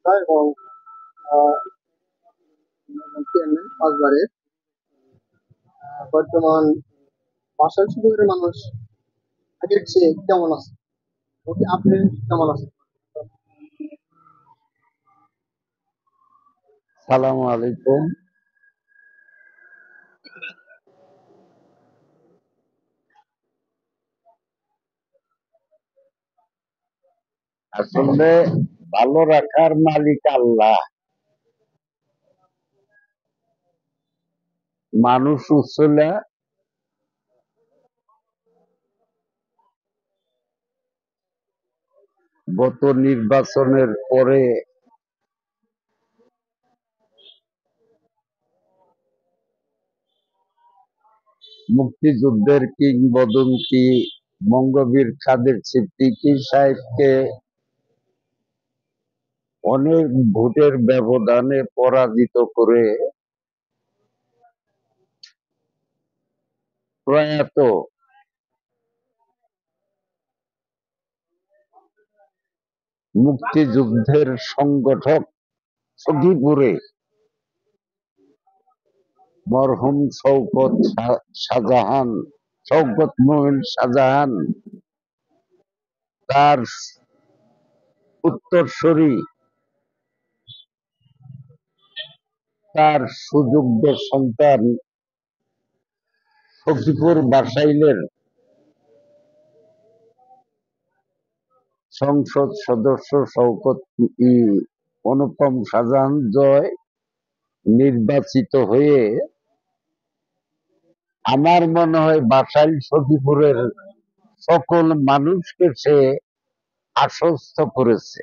উপদেষ্টা এবং চেয়ারম্যান 5 বারের। বর্তমান বাসাইল সুবিধার মানুষ আগের চেয়ে কেমন আছে? ওকে, আপনি কেমন আছেন? সালামু আলাইকুম। আসলে ভালো রাখার মালিক আল্লাহ। মানুষ উচ্ছলে গত নির্বাচনের পরে মুক্তিযুদ্ধের কিংবদন্তি বঙ্গবীর কাদের সিদ্দিকী সাহেবকে অনেক ভোটের ব্যবধানে পরাজিত করে প্রয়াত মুক্তিযুদ্ধের সংগঠক সখীপুরে মরহুম শওকত মোমিন শাহজাহান তার উত্তরসূরি, তার সুযোগ্য সন্তান সখীপুর বাসাইলের সংসদ সদস্য অনুপম শাহজাহান জয় নির্বাচিত হয়ে আমার মনে হয় বাসাইল সখীপুরের সকল মানুষকে সে আশ্বস্ত করেছে।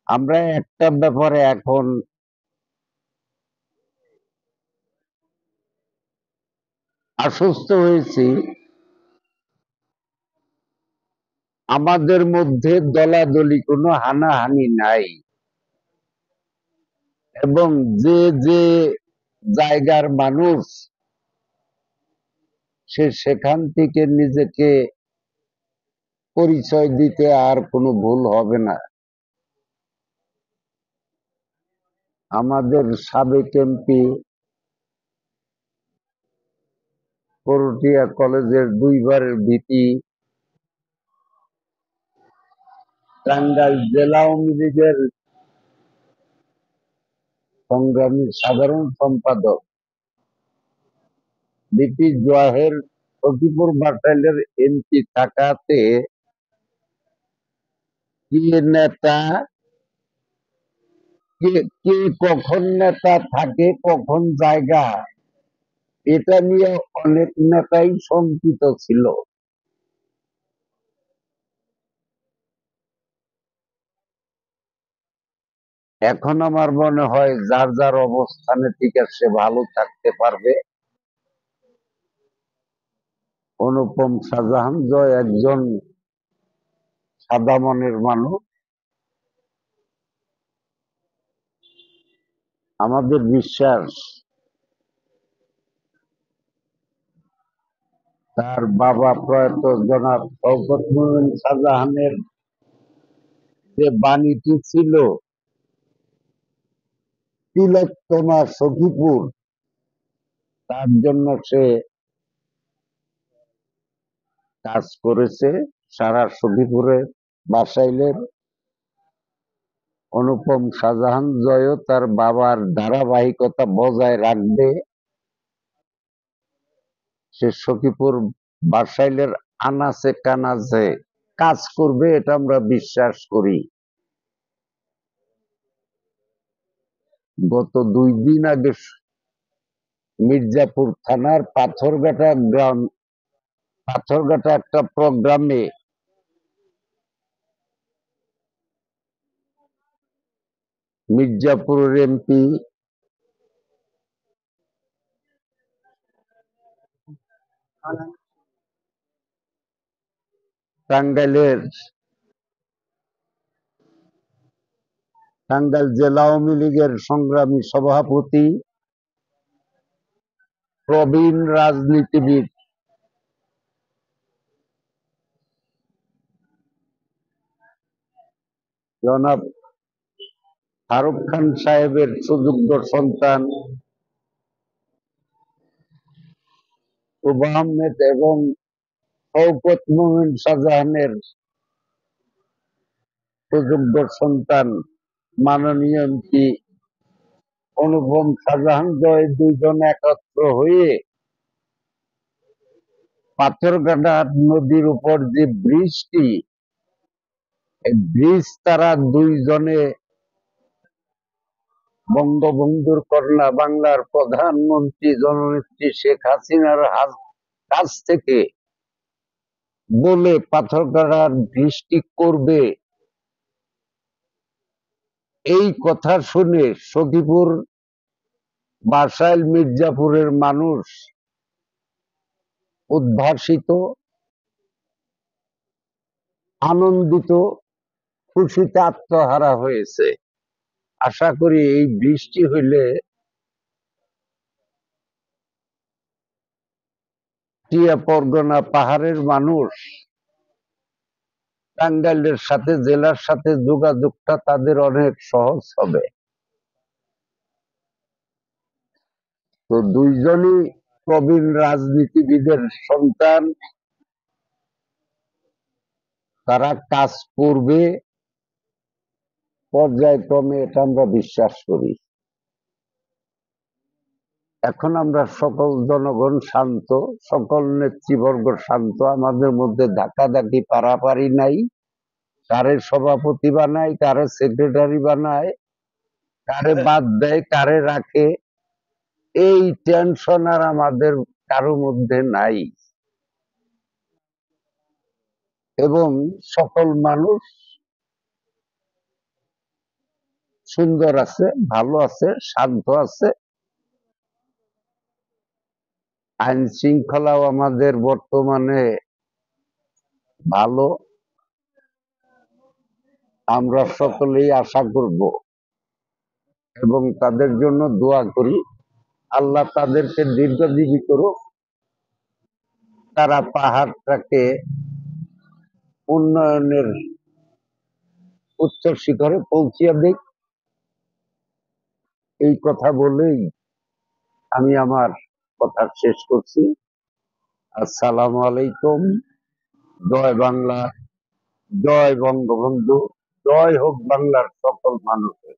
আমরা একটা ব্যাপারে এখন আশ্বস্ত হয়েছি, আমাদের মধ্যে দলাদলি কোনো হানাহানি নাই এবং যে যে জায়গার মানুষ সে সেখান থেকে নিজেকে পরিচয় দিতে আর কোনো ভুল হবে না। আমাদের সাবেক এমপি করটিয়া কলেজের 2 বারের ভিপি, টাঙ্গাইল জেলা আওয়ামী লীগের সংগ্রামী সাধারণ সম্পাদক বিপি জোয়াহের সখীপুর বাসাইলের এমপি থাকাতে কি নেতা, কে কখন নেতা থাকে কখন জায়গা, এটা নিয়ে অনেক নেতাই শঙ্কিত ছিল। এখন আমার মনে হয় যার যার অবস্থানে ঠিক আছে, ভালো থাকতে পারবে। অনুপম শাহজাহান জয় একজন সাদা মনের মানুষ। আমাদের বিশ্বাস তার বাবা প্রয়াত জনাব শওকত মোমিন শাহজাহানের যে বাণীটি ছিল তিলোত্তমা সখীপুর, তার জন্য সে কাজ করেছে। সারা সখীপুরে বাসাইলের অনুপম শাহজাহান জয়ও তার বাবার ধারাবাহিকতা বজায় রাখবে। সে সখীপুর বাসাইলের আনাচে কানাচে কাজ করবে, এটা আমরা বিশ্বাস করি। গত 2 দিন আগে মির্জাপুর থানার পাথরঘাটা একটা প্রোগ্রামে মির্জাপুরের এমপি টাঙ্গাইল জেলা আওয়ামী লীগের সংগ্রামী সভাপতি, প্রবীণ রাজনীতিবিদ জনাব ফারুক খান সাহেবের সুযোগ্য সন্তান উবা আহমেদ এবং শওকত মোমিন শাহজাহানের সুযোগ্য সন্তান মাননীয় এমপি অনুপম শাহজাহান জয় দুইজন একত্র হয়ে পাথরঘাটা নদীর উপর যে ব্রিজটি, এই ব্রিজ তারা দুইজনে বঙ্গবন্ধুর কন্যা বাংলার প্রধানমন্ত্রী জননেত্রী শেখ হাসিনার কাছ থেকে বলে পাথরঘাটার ব্রিজটি করবে, এই কথা শুনে সখীপুর বাসাইল মির্জাপুরের মানুষ উদ্ভাসিত, আনন্দিত, খুশিতে আত্মহারা হয়েছে। আশা করি এই বৃষ্টি হইলে টিয়া পরগনা পাহাড়ের মানুষ টাঙ্গাইলের সাথে, জেলার সাথে যোগাযোগটা তাদের অনেক সহজ হবে। তো দুইজনই প্রবীণ রাজনীতিবিদের সন্তান, তারা কাজ করবে পর্যায়ক্রমে, এটা আমরা বিশ্বাস করি। এখন আমরা সকল জনগণ শান্ত, সকল নেতৃবর্গ শান্ত, আমাদের মধ্যে ধাক্কাধাক্কি পারাপারি নাই, কারে সভাপতি বানায়, কারে সেক্রেটারি বানায়, কারে বাদ দেয়, কারে রাখে, এই টেনশন আর আমাদের কারো মধ্যে নাই। এবং সকল মানুষ সুন্দর আছে, ভালো আছে, শান্ত আছে। আইন শৃঙ্খলাও আমাদের বর্তমানে ভালো। আমরা সকলেই আশা করব এবং তাদের জন্য দোয়া করি, আল্লাহ তাদেরকে দীর্ঘজীবী করুক, তারা পাহাড়টাকে উন্নয়নের উচ্চ শিখরে পৌঁছিয়ে দিক। এই কথা বলেই আমি আমার কথা শেষ করছি। আসসালামু আলাইকুম। জয় বাংলা, জয় বঙ্গবন্ধু, জয় হোক বাংলার সকল মানুষের।